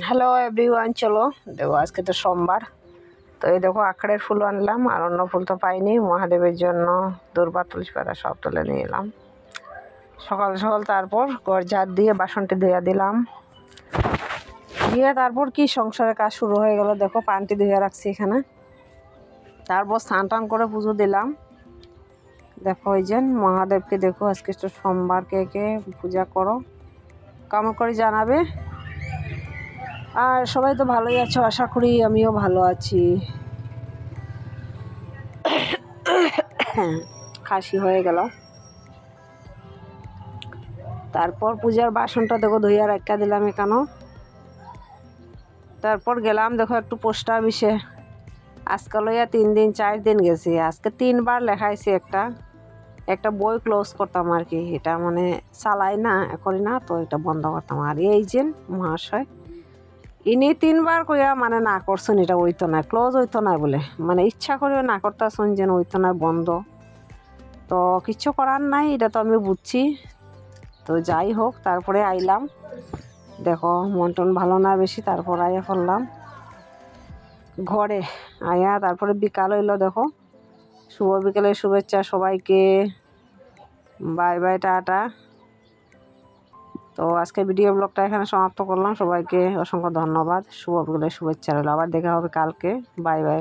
Hello everyone, চলো দেখো আজকে তো সোমবার। তো এই দেখো আখড়ের ফুল আনলাম, আর অন্য ফুল তো পাইনি। মহাদেবের জন্য দূর্বা তুলসী পাতা সব তুলে নিয়ে এলাম সকাল সকাল। তারপর ঘর ঝাড় দিয়ে বাসনটি ধুয়ে দিলাম, দিয়ে তারপর কি সংসারের কাজ শুরু হয়ে গেল। দেখো পানটি ধুয়ে রাখছি এখানে। তারপর স্নান টান করে পুজো দিলাম। দেখো ওই যে মহাদেবকে দেখো, আজকে তো সোমবার, কে কে পূজা করো কেমন করে জানাবে। আর সবাই তো ভালোই আছো আশা করি, আমিও ভালো আছি। কাশি হয়ে গেল। তারপর পূজার বাসনটা দেখো ধুইয়া রাখা দিলাম এখানে। তারপর গেলাম দেখো একটু পোস্ট অফিসে। আজকে লইয়া 3 দিন 4 দিন গেছি। আজকে 3বার লেখাইছি একটা বই ক্লোজ করতাম আর কি। এটা মানে চালাই না, করি না, তো এটা বন্ধ করতাম। আর এই যে মহাশয় ইনি 3বার কইয়া মানে না করছেন, এটা হইতো না, ক্লোজ হইতো না বলে, মানে ইচ্ছা করেও না করতেছেন যেন হইতো না, বন্ধ। তো কিচ্ছু করার নাই, এটা তো আমি বুঝছি। তো যাই হোক, তারপরে আইলাম। দেখো মন টন ভালো না বেশি, তারপর আয়া পড়লাম ঘরে। আয়া তারপরে বিকাল হইলো। দেখো শুভ বিকেলের শুভেচ্ছা সবাইকে, বাই বাই, টাটা। তো আজকে ভিডিও ব্লগটা এখানে সমাপ্ত করলাম। সবাইকে অসংখ্য ধন্যবাদ, শুভ বিকেলের শুভেচ্ছা রইল। আবার দেখা হবে কালকে। Bye bye.